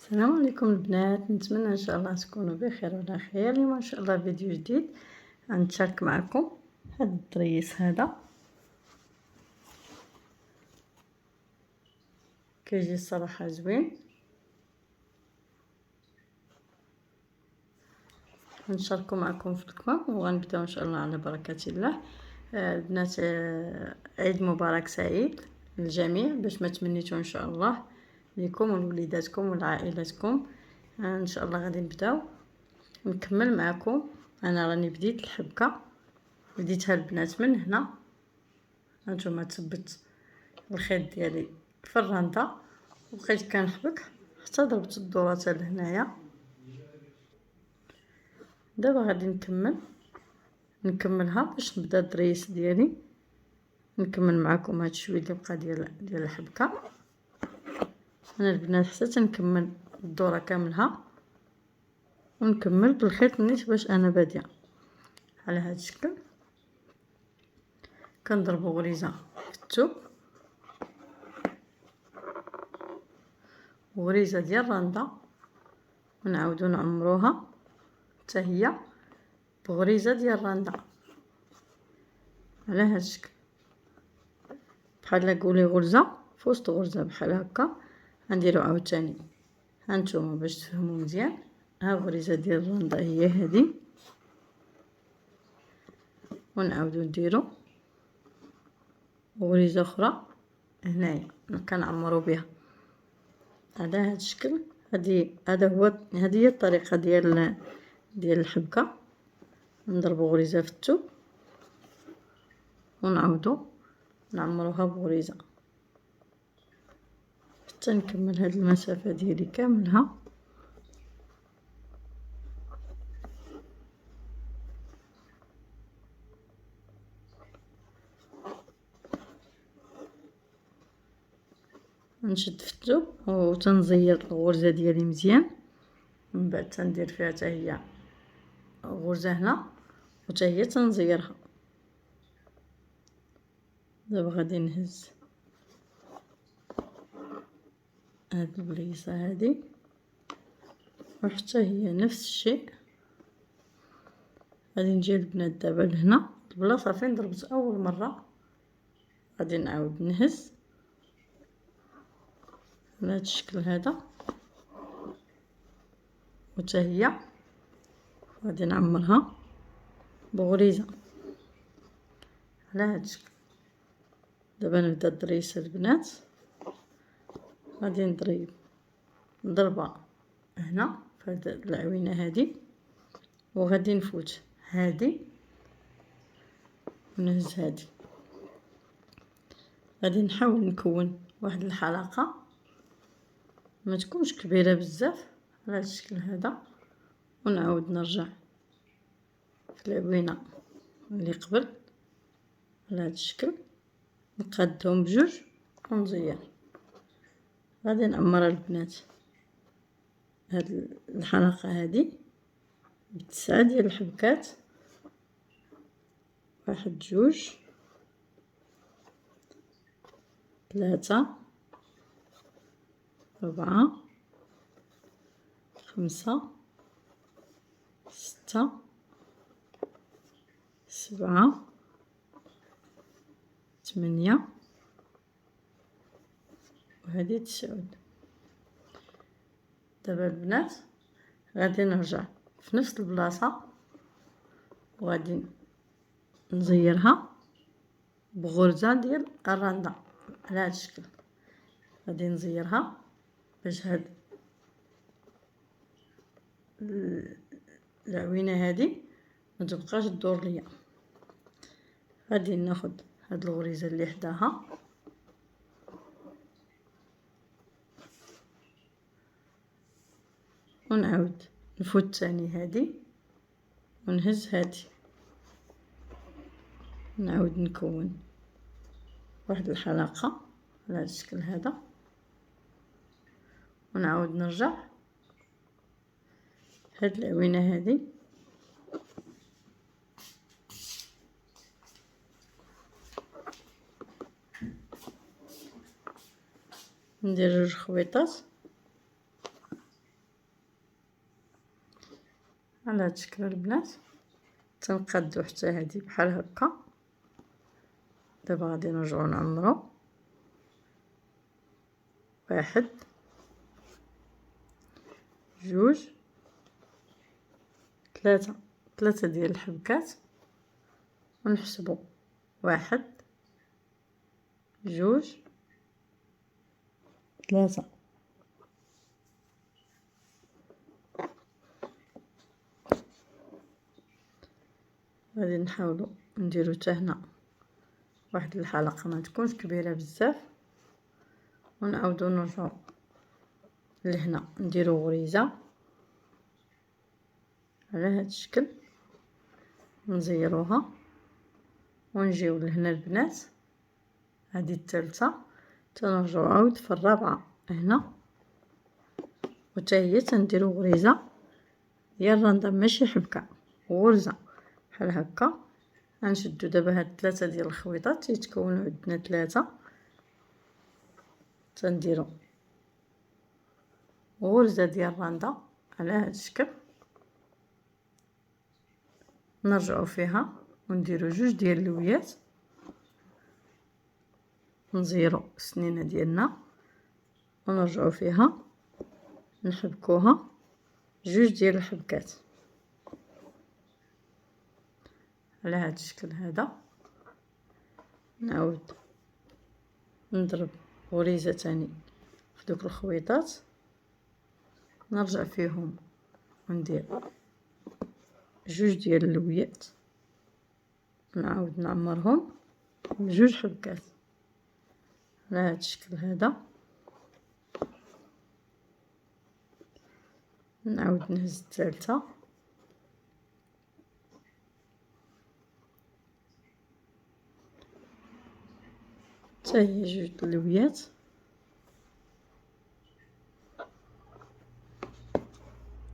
السلام عليكم البنات، نتمنى ان شاء الله تكونوا بخير وعلى خير. اليوم ان شاء الله فيديو جديد غنشارك معكم هذا الطريس. هذا كيجي الصراحه زوين. غنشاركو معكم في الكمام وغنبداو ان شاء الله على بركه الله. البنات، عيد مبارك سعيد للجميع، باش ما تمنيتو ان شاء الله ليكم ولوليداتكم ولعائلتكم. ان شاء الله غادي نبداو نكمل معكم. انا راني بديت الحبكه، بديتها البنات من هنا. هانتوما تثبت الخيط ديالي في الرنده وبقيت كنحبك حتى ضربت الدوره حتى لهنايا. دابا غادي نكملها باش نبدا الدريس ديالي. نكمل معكم هاد الشويه اللي بقى ديال الحبكه. انا البنات حتى تنكمل الدوره كاملها ونكمل بالخيط نيت باش انا باديه على هاد الشكل. كنضربوا غريزه في الثوب وغريزه ديال الرنده ونعاودو نعمروها حتى هي بغريزه ديال الرنده على هاد الشكل، بحال قولي غرزه في وسط غرزه بحال هكا. غنديرو عاوتاني هانتوما باش تفهموا مزيان. ها غريزه ديال الرنده هي هذه، ونعاودو نديرو غريزه اخرى هنايا كنعمرو بها على هاد الشكل. هذه هي الطريقه ديال الحبكه. نضربو غريزه في الثوب ونعاودو نعمروها بغريزه حتى نكمل هاد المسافه ديالي كاملها. نشد في الثوب وتنزير الغرزه ديالي مزيان، من بعد تندير فيها حتى هي غرزه هنا وحتى هي تنزيرها. دابا غادي نهز هاد البليصه هادي وحتى هي نفس الشيء. غادي نجي البنات دابا لهنا البلاصه فين ضربت اول مره، غادي نعاود نهز بهذا الشكل هذا وحتى هي غادي نعمرها بغريزه على هذا الشكل. دابا نبدا الدريس البنات. غادي نضرب ضربه هنا في هاد العوينه هذه وغادي نفوت هذه ونهز هذه. غادي نحاول نكون واحد الحلقه ما تكونش كبيره بزاف على هذا الشكل هذا، ونعاود نرجع في العوينه اللي قبل على هذا الشكل، نقادهم بجوج ونزير. غادي نعمر البنات هاد الحلقه هذه بتسعه ديال الحبكات. واحد، جوج، ثلاثة، ربعة، خمسة، ستة، سبعة، ثمانية، وهذه 9. دابا البنات غادي نرجع في نفس البلاصه وغادي نزيرها بغرزه ديال الرنده على هذا الشكل. غادي نزيرها باش هاد العوينه هذه ما تبقاش تدور ليا. غادي ناخد هاد الغريزه اللي حداها ونعاود نفوت ثاني هذه ونهز هذه، نعاود نكون واحد الحلقه على هذا الشكل هذا ونعاود نرجع هاد العوينه هذه ندير جوج خويطات على هاد الشكل البنات. تنقادو حتى هادي بحال هكا. دابا غادي نرجعو نعمرو. 1 2 3 ديال الحبكات ونحسبو 1 2 3. غادي نحاولو نديرو حتى هنا واحد الحلقة ما تكونش كبيرة بزاف، ونعاودو نرجعو لهنا نديرو غريزة على هاد الشكل، نزيروها ونجيو لهنا البنات. هادي الثالثة، تنرجعو عاود في الرابعة هنا، وتا هي تنديرو غريزة ديال الرندا ماشي حبكة، غرزة بحال هكا. غنشدو دابا هاد 3 ديال الخويطات تيتكونوا عندنا 3. تنديرو غرزة ديال الرندا على هاد الشكل، نرجعو فيها ونديرو 2 ديال اللويات، نزيرو السنينة ديالنا ونرجعو فيها نحبكوها 2 ديال الحبكات على هاد الشكل هذا. نعاود نضرب غريزة تاني في دوك الخويطات، نرجع فيهم وندير 2 ديال اللويات، نعاود نعمرهم ب2 حبكات على هاد الشكل هذا. نعاود نهز الثالثة، حتى هي 2 اللويات،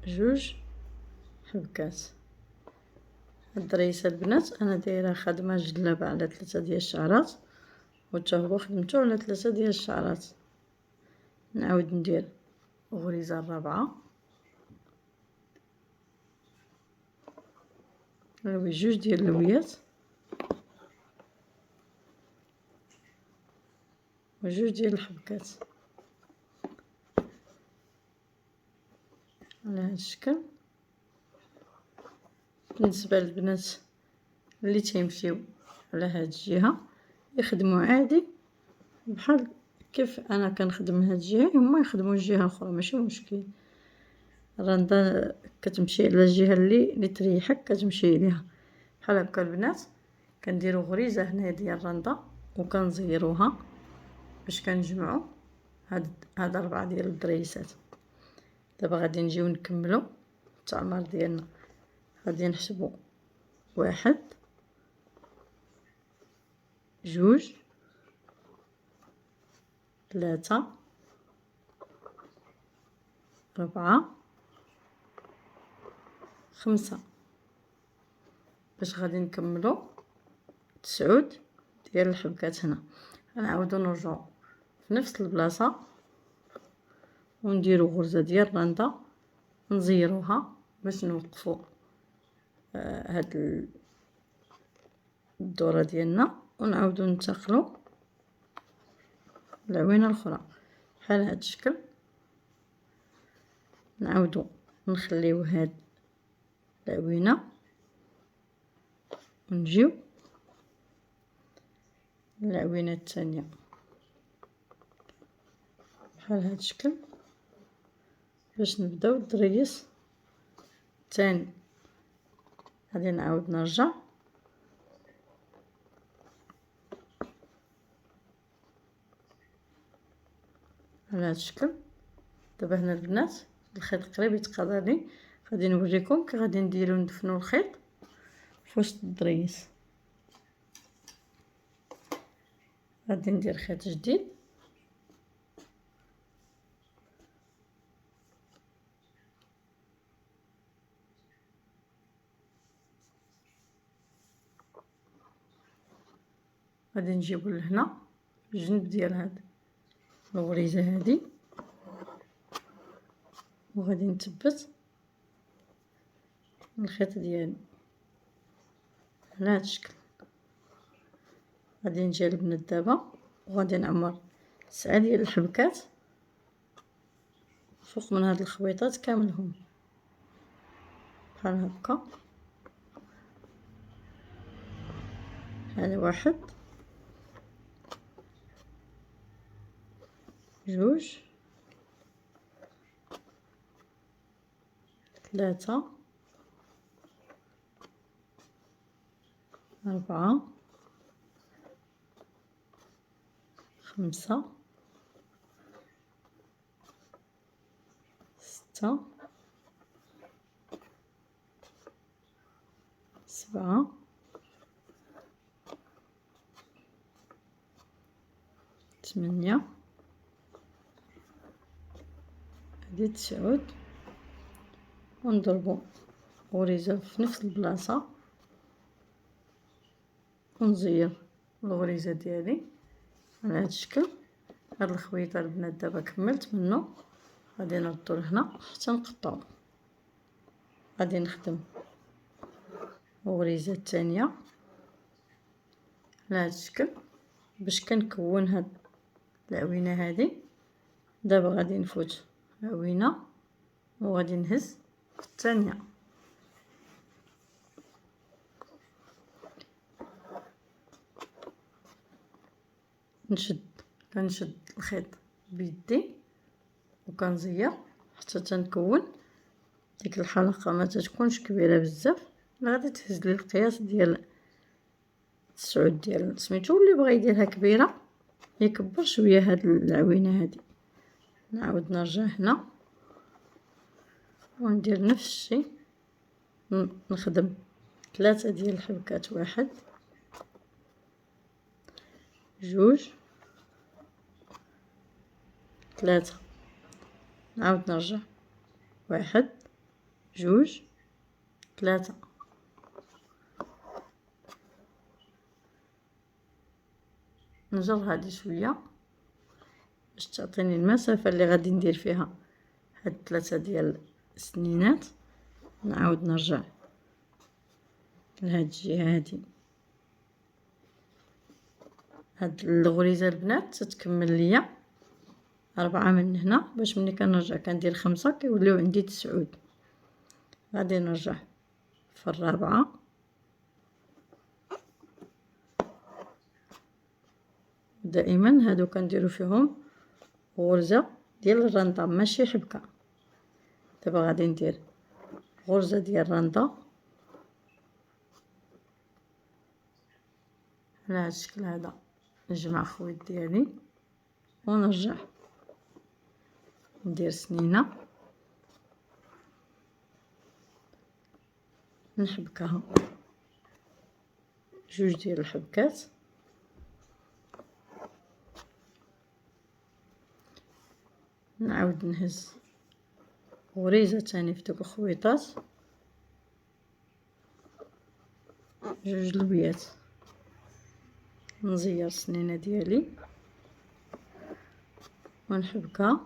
2 حبكات. الدريسة البنات انا دايره خادمه جلابه على 3 ديال الشعرات، وتا هو خدمته على 3 ديال الشعرات. نعاود ندير غريزه الرابعه، نلوي 2 ديال اللويات و2 ديال الحبكات على هذا الشكل. بالنسبه للبنات اللي تيمشيو على هاد الجهه يخدموا عادي بحال كيف انا كنخدم هاد الجهه، هما يخدموا الجهه الاخرى ماشي مشكل. الرنده كتمشي على الجهه اللي تريحك كتمشي ليها بحال هكا البنات. كنديروا غريزه هنا ديال الرنده وكنزيروها باش كنجمعوا هاد 4 ديال الدريسات. دابا غادي نجيو نكملوا التعمر ديالنا. غادي نحسبوا 1 2 3 4 5 باش غادي نكملوا 9 ديال الحبكات. هنا غنعاودو نرجعو في نفس البلاصه ونديرو غرزه ديال الرنده نزيروها باش نوقفوا هاد الدوره ديالنا، ونعاودو ننتقلوا العوينه الاخرى بحال هاد الشكل. نعاودو نخليو هاد العوينه ونجيو العوينه الثانيه بحال هاد الشكل باش نبداو الدريس الثاني. غادي نعاود نرجع على هاد الشكل. دابا هنا البنات الخيط قريب يتقضى لي، غادي نوريكم كي غادي نديرو ندفنو الخيط في وسط الدريس. غادي ندير خيط جديد غادي نجيبو لهنا الجنب ديال هاد الغريزه هادي، وغادي نثبت الخيط ديالي على هاد الشكل. غادي نجي البنات دابا وغادي نعمر 9 ديال الحبكات فوق من هاد الخويطات كاملهم بحال هكا. هذا 1 2 3 4 5 6 7 8 هادي 9 ونضربو غريزة في نفس البلاصة ونزير الغريزة ديالي على هاد الشكل. هاد الخويطة البنات دابا كملت منه، غادي نردو لهنا حتى نقطعو. غادي نخدم الغريزة الثانية على هاد الشكل باش كنكون هاد العوينة هادي. دابا غادي نفوت عوينة وغادي نهز في الثانية، كنشد الخيط بيدي وكنزير حتى تنكون ديك الحلقة ما تكونش كبيرة بزاف. غادي تهز لي القياس ديال 9 ديال سميتو، واللي بغى يديرها كبيرة يكبر شوية هاد العوينة هادي. نعاود نرجع هنا وندير نفس الشيء، نخدم 3 ديال الحبكات، 1 2 3 نعاود نرجع 1 2 3 نجر هادي شويه باش تعطيني المسافه اللي غادي ندير فيها هاد 3 ديال السنينات. نعاود نرجع لهاد الجهه هادي. هاد الغريزه البنات تتكمل ليا 4 من هنا، باش ملي كنرجع كندير 5 كيوليو عندي 9. غادي نرجع في الرابعه دائما هادو كنديرو فيهم غرزه ديال الرنده ماشي حبكه. دابا غادي ندير غرزه ديال الرنده على هاد الشكل هذا. نجمع خويط ديالي ونرجع ندير سنينه نحبكها 2 ديال الحبكات، نعاود نهز غريزه تاني في دوك الخويطات 2 لويات، نزير السنينه ديالي ونحبكها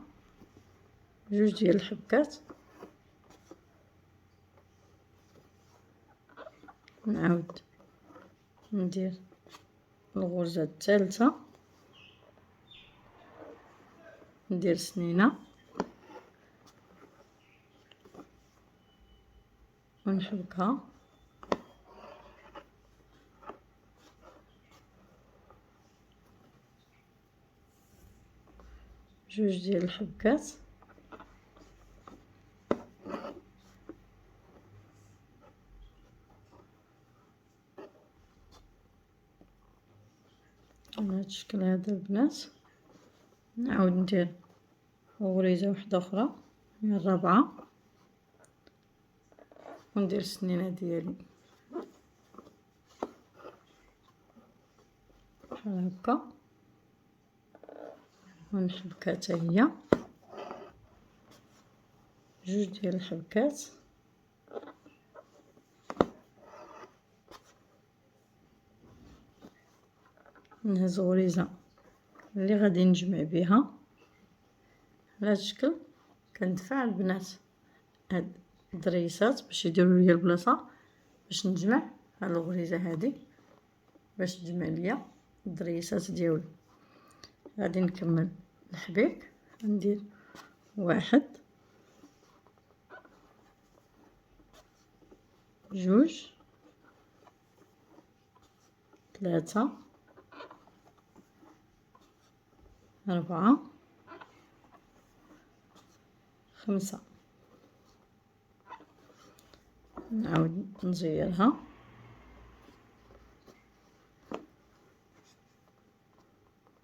2 ديال الحبكات، نعاود ندير الغرزه الثالثه، ندير سنينه ونحبكها 2 ديال الحبكات، على هاد الشكل هذا البنات. نعاود ندير غريزه واحده اخرى هي الرابعه وندير السنينه ديالي بحال هكا ونحبكها حتى هي 2 ديال الحبكات، نهز غريزه اللي غادي نجمع بها على هاد الشكل. كندفع البنات هاد الدريسات باش يديروا ليا البلاصه باش نجمع هاد الغريزه هادي باش تجمع ليا الدريسات ديالي. غادي نكمل الحبيك، ندير 1 2 3 4 5. نعاود نزيرها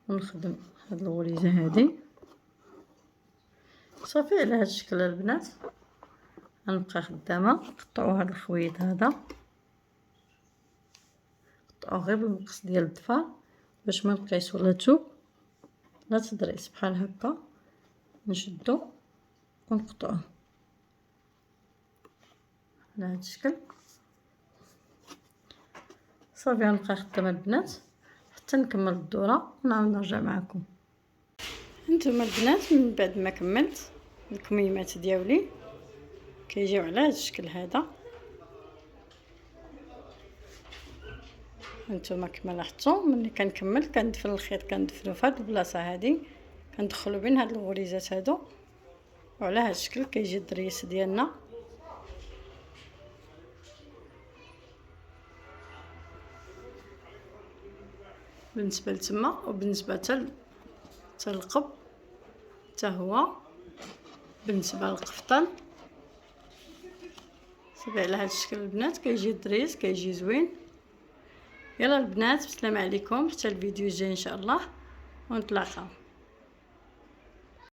ونخدم هاد الغريزه هادي صافي. على هاد الشكل البنات غنبقى خدامه. قطعوا هاد الخويط هذا، قطعوه غير بالمقص ديال الضفار باش ما نقيسو لا توب لا تدريس. بحال هكا نشدو ونقطعوه على هاد الشكل صافي. غنبقى خدامه البنات حتى نكمل الدوره ونعاود نرجع معكم. هانتوما البنات من بعد ما كملت الكميمات ديالي كيجيو على هاد الشكل هذا. هانتوما كما لاحظتوا ملي كنكمل كندفن الخيط كندفنو في هاد البلاصه هادي، كندخلو بين هاد الغريزات هادو وعلى هاد الشكل كيجي الدريس ديالنا. بالنسبه لتما وبالنسبه حتى القب حتى هو بالنسبه للقفطان صافي. على هاد الشكل البنات كيجي الدريس كيجي زوين. يلا البنات، بسلام عليكم حتى الفيديو الجاي ان شاء الله ونتلاقاو.